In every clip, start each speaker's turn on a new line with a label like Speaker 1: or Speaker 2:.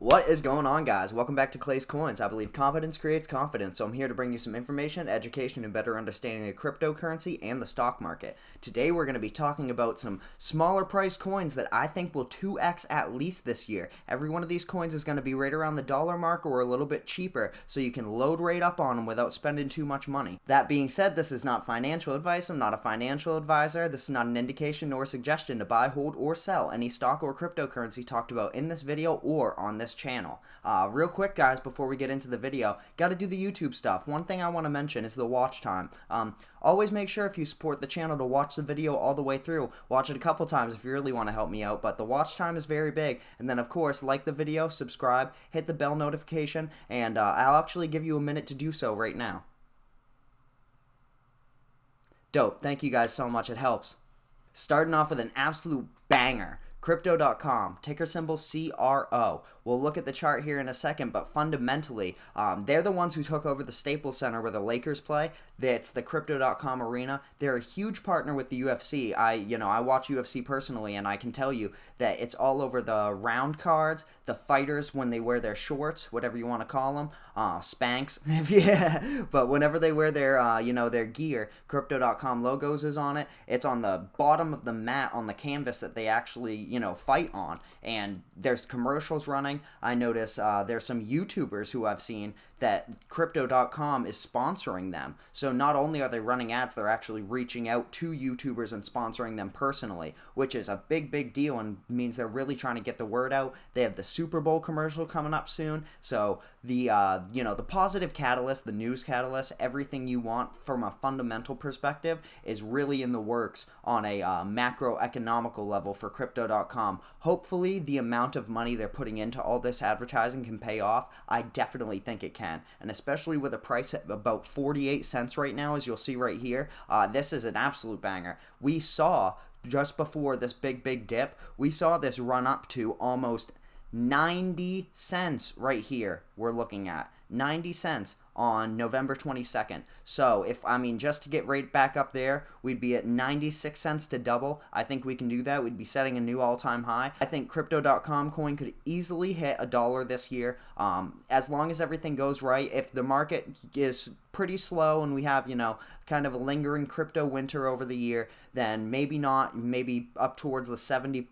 Speaker 1: What is going on, guys? Welcome back to Clay's Coins. I believe competence creates confidence, so I'm here to bring you some information, education, and better understanding of cryptocurrency and the stock market. Today we're going to be talking about some smaller price coins that I think will 2x at least this year. Every one of these coins is going to be right around the dollar mark or a little bit cheaper, so you can load right up on them without spending too much money. That being said, this is not financial advice. I'm not a financial advisor. This is not an indication nor suggestion to buy, hold, or sell any stock or cryptocurrency talked about in this video or on this channel. Real quick, guys, before we get into the video, gotta do the YouTube stuff. One thing I want to mention is the watch time. Always make sure if you support the channel to watch the video all the way through. Watch it a couple times if you really want to help me out, but the watch time is very big. And then, of course, like the video, subscribe, hit the bell notification, and I'll actually give you a minute to do so right now. Dope. Thank you guys so much. It helps. Starting off with an absolute banger. Crypto.com, ticker symbol CRO. We'll look at the chart here in a second, but fundamentally, they're the ones who took over the Staples Center where the Lakers play. That's the Crypto.com arena. They're a huge partner with the UFC. I watch UFC personally, and I can tell you that it's all over the round cards, the fighters when they wear their shorts, whatever you want to call them, Spanx, yeah. But whenever they wear their gear, Crypto.com logos is on it. It's on the bottom of the mat on the canvas that they actually fight on, and there's commercials running. I notice there's some YouTubers who I've seen that Crypto.com is sponsoring them. So not only are they running ads, they're actually reaching out to YouTubers and sponsoring them personally, which is a big deal and means they're really trying to get the word out. They have the Super Bowl commercial coming up soon, so the positive catalyst, the news catalyst, everything you want from a fundamental perspective is really in the works on a macroeconomical level for Crypto.com. Hopefully the amount of money they're putting into all this advertising can pay off. I definitely think it can, and especially with a price at about 48 cents right now, as you'll see right here, this is an absolute banger. We saw just before this big dip, we saw this run up to almost 90 cents right here. We're looking at 90 cents on November 22nd. So just to get right back up there, we'd be at 96 cents to double. I think we can do that. We'd be setting a new all-time high. I think Crypto.com coin could easily hit $1 this year, as long as everything goes right. If the market is pretty slow and we have, kind of a lingering crypto winter over the year, then maybe not, maybe up towards the 70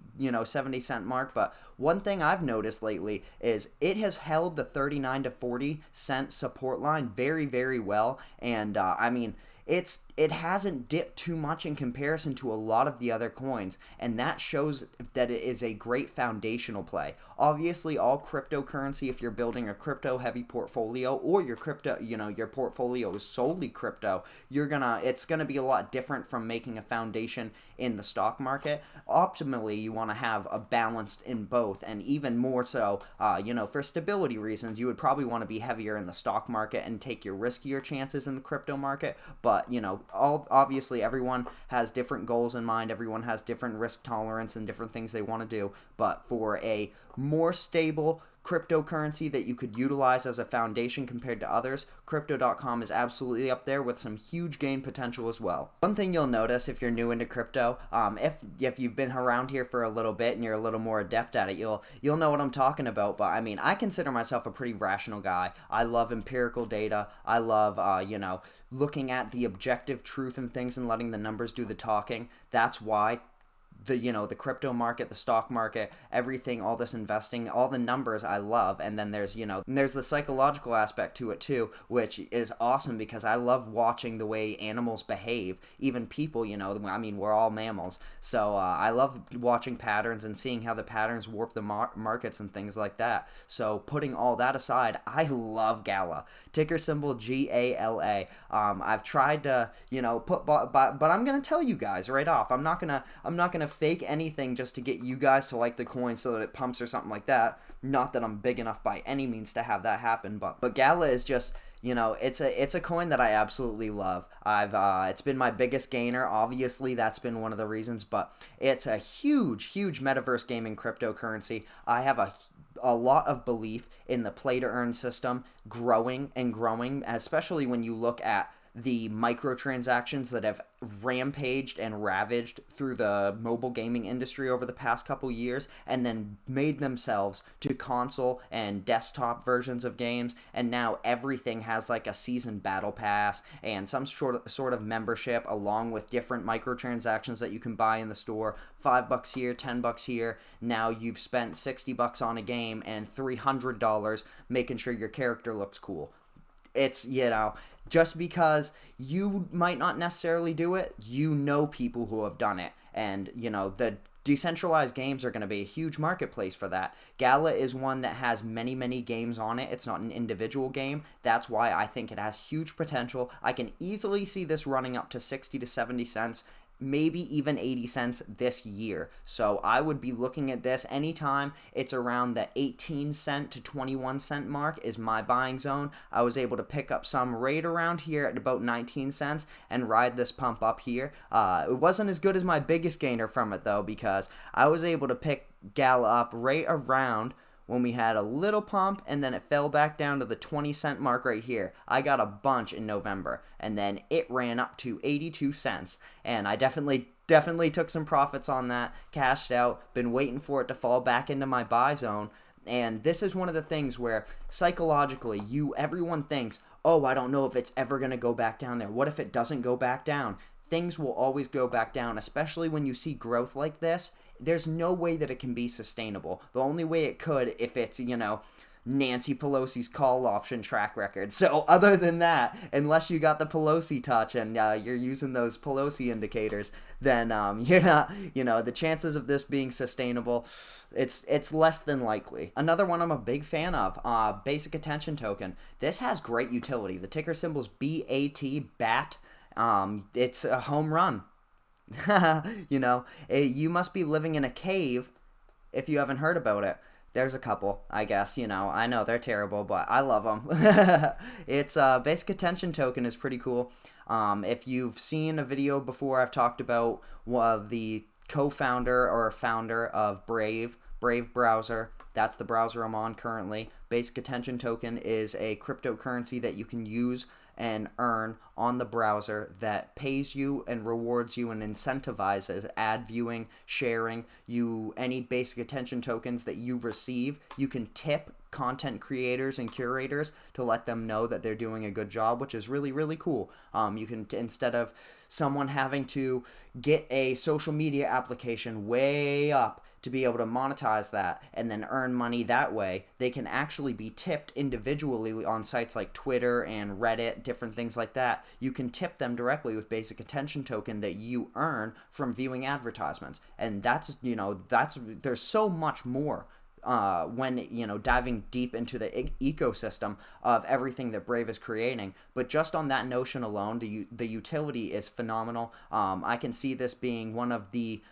Speaker 1: cent mark. But one thing I've noticed lately is it has held the 39 to 40 cent support line very well, and it hasn't dipped too much in comparison to a lot of the other coins, and that shows that it is a great foundational play. Obviously, all cryptocurrency, if you're building a crypto heavy portfolio, or your portfolio is solely crypto, it's gonna be a lot different from making a foundation in the stock market. Optimally, you want to have a balanced in both, and even more so, for stability reasons, you would probably want to be heavier in the stock market and take your riskier chances in the crypto market. But obviously everyone has different goals in mind, everyone has different risk tolerance and different things they want to do, but for a more stable cryptocurrency that you could utilize as a foundation compared to others, Crypto.com is absolutely up there with some huge gain potential as well. One thing you'll notice if you're new into crypto, if you've been around here for a little bit and you're a little more adept at it, you'll know what I'm talking about. But I consider myself a pretty rational guy. I love empirical data. I love looking at the objective truth and things and letting the numbers do the talking. That's why the crypto market, the stock market, everything, all this investing, all the numbers I love. And then there's the psychological aspect to it too, which is awesome because I love watching the way animals behave, even people. We're all mammals, so I love watching patterns and seeing how the patterns warp the markets and things like that. So putting all that aside, I love Gala, ticker symbol GALA. I've tried to but I'm gonna tell you guys right off, I'm not gonna fake anything just to get you guys to like the coin so that it pumps or something like that. Not that I'm big enough by any means to have that happen, but Gala is just, it's a coin that I absolutely love. It's been my biggest gainer. Obviously, that's been one of the reasons, but it's a huge metaverse gaming cryptocurrency. I have a lot of belief in the play to earn system growing and growing, especially when you look at the microtransactions that have rampaged and ravaged through the mobile gaming industry over the past couple years, and then made themselves to console and desktop versions of games, and now everything has like a season battle pass and some sort of membership, along with different microtransactions that you can buy in the store. $5 here, $10 here. Now you've spent $60 on a game and $300 making sure your character looks cool. It's, just because you might not necessarily do it, people who have done it. And, the decentralized games are going to be a huge marketplace for that. Gala is one that has many, many games on it. It's not an individual game. That's why I think it has huge potential. I can easily see this running up to 60 to 70 cents, maybe even 80 cents this year. So I would be looking at this anytime it's around the 18 cent to 21 cent mark is my buying zone. I was able to pick up some right around here at about 19 cents and ride this pump up here. It wasn't as good as my biggest gainer from it though, because I was able to pick Gala up right around when we had a little pump, and then it fell back down to the 20 cent mark right here. I got a bunch in November, and then it ran up to 82 cents, and I definitely took some profits on that, cashed out, been waiting for it to fall back into my buy zone. And this is one of the things where psychologically everyone thinks, oh, I don't know if it's ever going to go back down there. What if it doesn't go back down? Things will always go back down, especially when you see growth like this. There's no way that it can be sustainable. The only way it could, if it's, Nancy Pelosi's call option track record. So other than that, unless you got the Pelosi touch and you're using those Pelosi indicators, then you're not, the chances of this being sustainable, it's less than likely. Another one I'm a big fan of, basic attention token. This has great utility. The ticker symbol's BAT. It's a home run. You must be living in a cave if you haven't heard about it. There's a couple, I guess, I know they're terrible, but I love them. It's basic attention token is pretty cool. If you've seen a video before, I've talked about the co-founder or founder of Brave browser. That's the browser I'm on currently. Basic attention token is a cryptocurrency that you can use and earn on the browser that pays you and rewards you and incentivizes ad viewing, sharing. Any basic attention tokens that you receive, you can tip content creators and curators to let them know that they're doing a good job, which is really, really cool. You can, instead of someone having to get a social media application way up to be able to monetize that and then earn money that way, they can actually be tipped individually on sites like Twitter and Reddit, different things like that. You can tip them directly with basic attention token that you earn from viewing advertisements. And there's so much more when diving deep into the ecosystem of everything that Brave is creating. But just on that notion alone, the utility is phenomenal. I can see this being one of the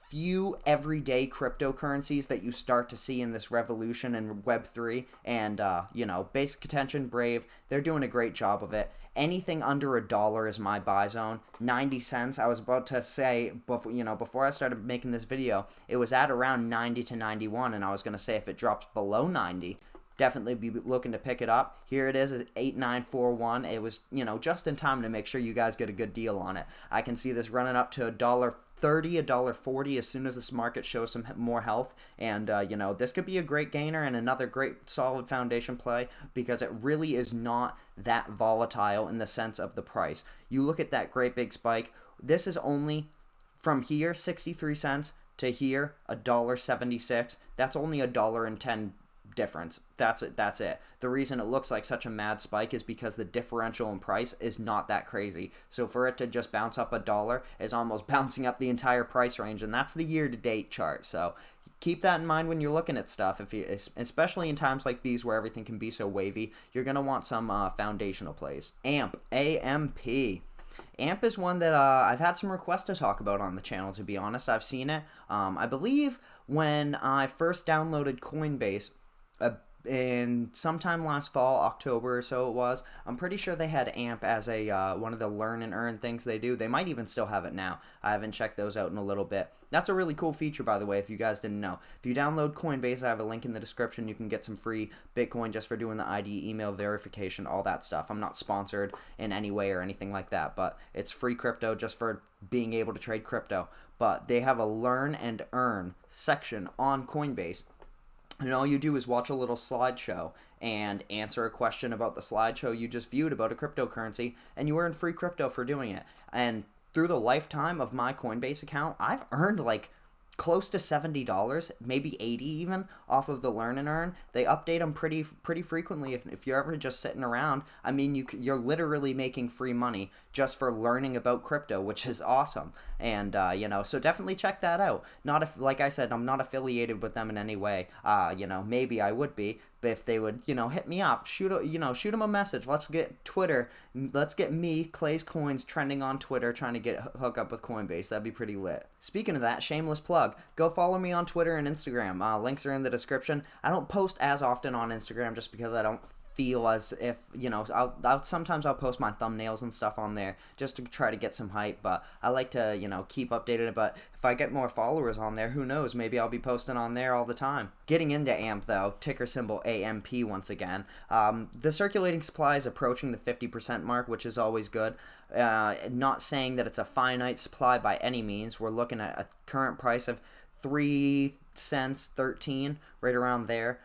Speaker 1: few everyday cryptocurrencies that you start to see in this revolution in Web3. And basic attention, Brave, they're doing a great job of it. Anything under $1 is my buy zone. 90 cents, I was about to say, before I started making this video, it was at around 90 to 91, and I was going to say if it drops below 90, definitely be looking to pick it up. Here it is at 8941. It was, just in time to make sure you guys get a good deal on it. I can see this running up to $1.30, $1.40 as soon as this market shows some more health. And, this could be a great gainer and another great solid foundation play, because it really is not that volatile in the sense of the price. You look at that great big spike. This is only from here, 63 cents, to here, $1.76. That's only $1.10 difference. That's it. The reason it looks like such a mad spike is because the differential in price is not that crazy. So for it to just bounce up $1 is almost bouncing up the entire price range, and that's the year-to-date chart. So keep that in mind when you're looking at stuff. Especially in times like these where everything can be so wavy, you're gonna want some foundational plays. AMP. AMP is one that I've had some requests to talk about on the channel, to be honest. I've seen it. I believe when I first downloaded Coinbase in sometime last fall, October or so it was. I'm pretty sure they had AMP as a one of the learn and earn things they do. They might even still have it now. I haven't checked those out in a little bit. That's a really cool feature, by the way, if you guys didn't know. If you download Coinbase, I have a link in the description. You can get some free Bitcoin just for doing the ID, email verification, all that stuff. I'm not sponsored in any way or anything like that, but it's free crypto just for being able to trade crypto. But they have a learn and earn section on Coinbase. And all you do is watch a little slideshow and answer a question about the slideshow you just viewed about a cryptocurrency, and you earn free crypto for doing it. And through the lifetime of my Coinbase account, I've earned like close to $70, maybe 80 even, off of the learn and earn. They update them pretty frequently. If you're ever just sitting around, I mean, you're literally making free money just for learning about crypto, which is awesome. And so definitely check that out. Not if, like I said, I'm not affiliated with them in any way. Maybe I would be, but if they would, hit me up, shoot them a message. Let's get Twitter. Let's get me, ClaysCoins, trending on Twitter, trying to hook up with Coinbase. That'd be pretty lit. Speaking of that, shameless plug. Go follow me on Twitter and Instagram. Links are in the description. I don't post as often on Instagram just because I don't feel as if, sometimes I'll post my thumbnails and stuff on there just to try to get some hype, but I like to, keep updated. But if I get more followers on there, who knows, maybe I'll be posting on there all the time. Getting into AMP though, ticker symbol AMP once again. The circulating supply is approaching the 50% mark, which is always good. Not saying that it's a finite supply by any means. We're looking at a current price of 3 cents 13, right around there,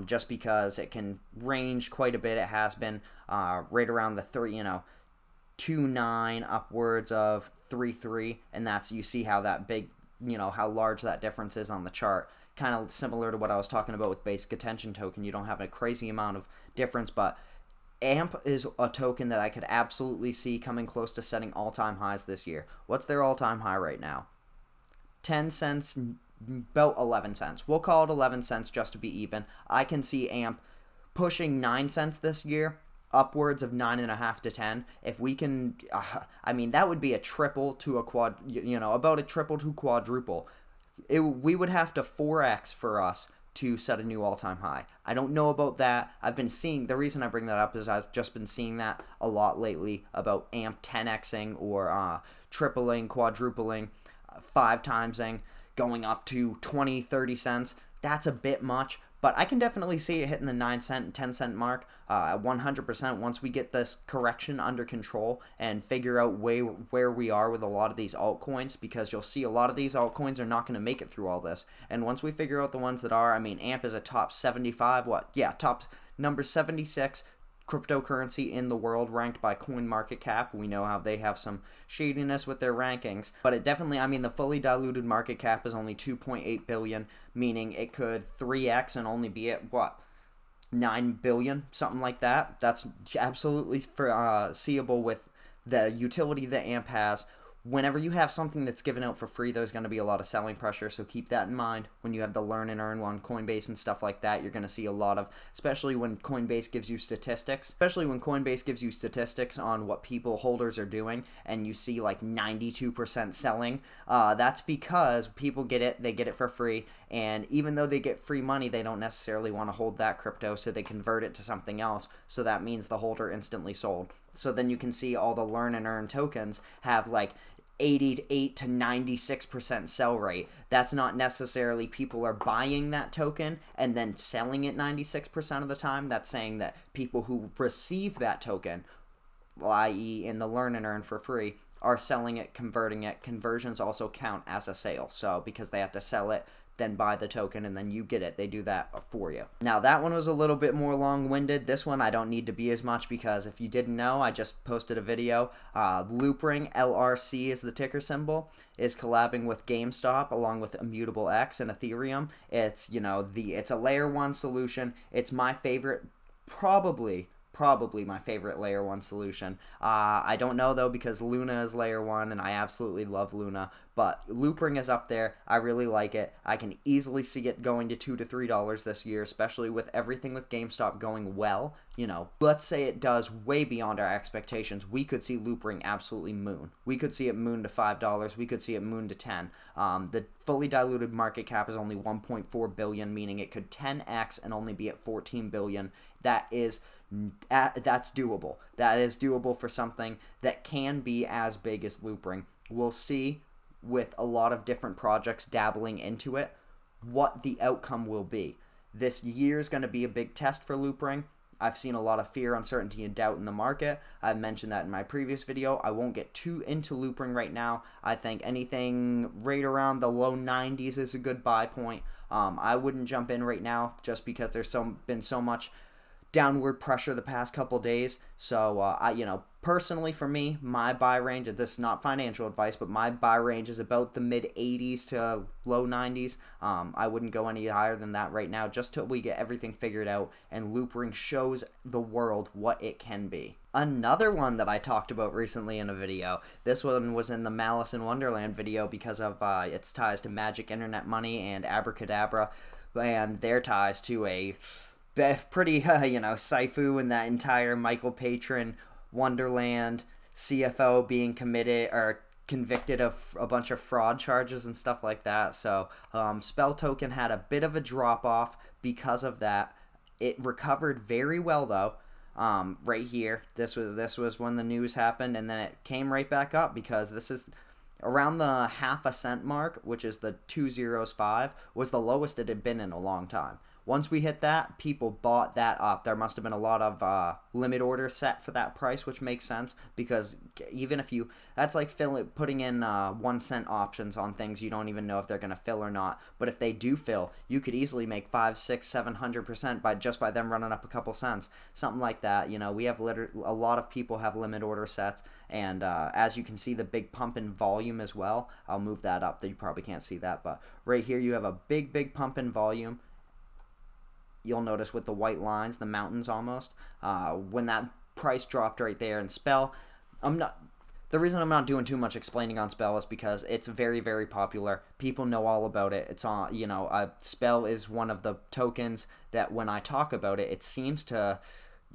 Speaker 1: just because it can range quite a bit. It has been right around the 2.9 upwards of 3.3, and that's, you see how that big, how large that difference is on the chart. Kind of similar to what I was talking about with basic attention token. You don't have a crazy amount of difference, but AMP is a token that I could absolutely see coming close to setting all-time highs this year. What's their all-time high right now? 10 cents, about 11 cents. We'll call it 11 cents just to be even. I can see AMP pushing 9 cents this year, upwards of 9.5 to 10. If we can, that would be a triple to a about a triple to quadruple. We would have to 4x for us to set a new all-time high. I don't know about that. I've been seeing, the reason I bring that up is I've just been seeing that a lot lately about AMP 10xing or tripling, quadrupling, 5 timesing, going up to 20, 30 cents. That's a bit much, but I can definitely see it hitting the 9 cent and 10 cent mark 100% once we get this correction under control and figure out where we are with a lot of these altcoins, because you'll see a lot of these altcoins are not going to make it through all this. And once we figure out the ones that are, AMP is a top 75, top number 76 cryptocurrency in the world, ranked by CoinMarketCap. We know how they have some shadiness with their rankings, but it definitely, the fully diluted market cap is only 2.8 billion, meaning it could 3x and only be at 9 billion, something like that. That's absolutely foreseeable with the utility that AMP has. Whenever you have something that's given out for free, there's going to be a lot of selling pressure, so keep that in mind. When you have the learn and earn on Coinbase and stuff like that, you're going to see a lot of, especially when Coinbase gives you statistics on what holders are doing, and you see like 92% selling, that's because people get it, they get it for free, and even though they get free money, they don't necessarily want to hold that crypto, so they convert it to something else, so that means the holder instantly sold. So then you can see all the learn and earn tokens have like 88 to 96% sell rate. That's not necessarily people are buying that token and then selling it 96% of the time. That's saying that people who receive that token, i.e. in the learn and earn for free, are selling it, converting it. Conversions also count as a sale. So because they have to sell it, then buy the token, and then you get it. They do that for you. Now, that one was a little bit more long-winded. This one I don't need to be as much, because if you didn't know, I just posted a video. Loopring, LRC is the ticker symbol, is collabing with GameStop along with Immutable X and Ethereum. It's, it's a layer 1 solution. It's my favorite, probably my favorite layer 1 solution. I don't know though, because Luna is layer 1 and I absolutely love Luna, but Loopring is up there. I really like it. I can easily see it going to $2 to $3 this year, especially with everything with GameStop going well. You know, let's say it does way beyond our expectations. We could see Loopring absolutely moon. We could see it moon to $5. We could see it moon to 10. The fully diluted market cap is only 1.4 billion, meaning it could 10x and only be at 14 billion. That's doable. That is doable for something that can be as big as Loopring. We'll see with a lot of different projects dabbling into it what the outcome will be. This year is going to be a big test for Loopring. I've seen a lot of fear, uncertainty, and doubt in the market. I've mentioned that in my previous video. I won't get too into Loopring right now. I think anything right around the low 90s is a good buy point. I wouldn't jump in right now just because there's been so much downward pressure the past couple days. So personally for me, my buy range, this is not financial advice, but my buy range is about the mid 80s to low 90s. I wouldn't go any higher than that right now, just till we get everything figured out and Loopring shows the world what it can be. Another one that I talked about recently in a video, this one was in the Malice in Wonderland video because of its ties to Magic Internet Money and Abracadabra, and their ties to a pretty, Saifu and that entire Michael Patron Wonderland CFO being convicted of a bunch of fraud charges and stuff like that. So Spell Token had a bit of a drop off because of that. It recovered very well though. Right here, this was when the news happened, and then it came right back up because this is around the half a cent mark, which is the 205, was the lowest it had been in a long time. Once we hit that, people bought that up. There must have been a lot of limit orders set for that price, which makes sense because even if that's like putting in 1 cent options on things you don't even know if they're going to fill or not. But if they do fill, you could easily make 5, 6, 700% by them running up a couple cents, something like that. We have a lot of people have limit order sets, and as you can see, the big pump in volume as well. I'll move that up. You probably can't see that, but right here you have a big pump in volume. You'll notice with the white lines, the mountains almost, when that price dropped right there. And Spell, the reason I'm not doing too much explaining on Spell is because it's very, very popular. People know all about it. It's on, Spell is one of the tokens that when I talk about it, it seems to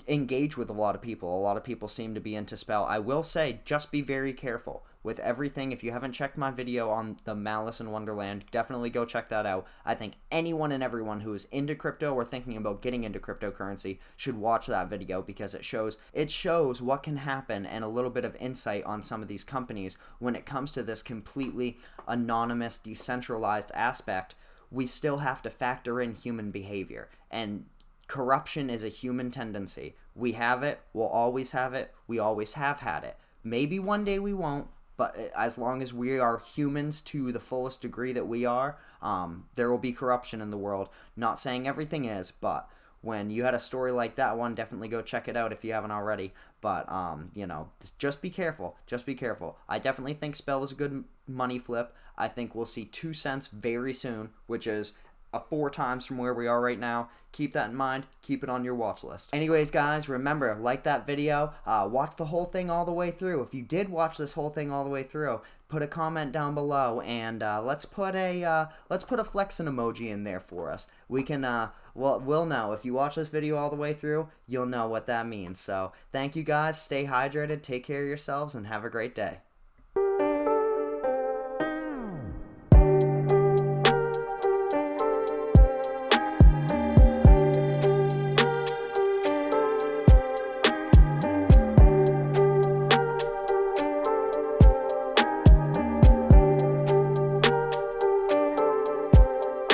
Speaker 1: engage with a lot of people. A lot of people seem to be into Spell. I will say, just be very careful with everything. If you haven't checked my video on the Malice in Wonderland, definitely go check that out. I think anyone and everyone who is into crypto or thinking about getting into cryptocurrency should watch that video because it shows what can happen and a little bit of insight on some of these companies when it comes to this completely anonymous, decentralized aspect. We still have to factor in human behavior, and corruption is a human tendency. We have it, we'll always have it, we always have had it. Maybe one day we won't, but as long as we are humans to the fullest degree that we are, there will be corruption in the world. Not saying everything is, but when you had a story like that one, definitely go check it out if you haven't already. But, just be careful. Just be careful. I definitely think Spell is a good money flip. I think we'll see 2 cents very soon, which is 4 times from where we are right now. Keep that in mind. Keep it on your watch list. Anyways, guys, remember, like that video, watch the whole thing all the way through. If you did watch this whole thing all the way through, put a comment down below, and let's put a flexing emoji in there for us. We can we'll know. If you watch this video all the way through, you'll know what that means. So thank you guys. Stay hydrated. Take care of yourselves, and have a great day.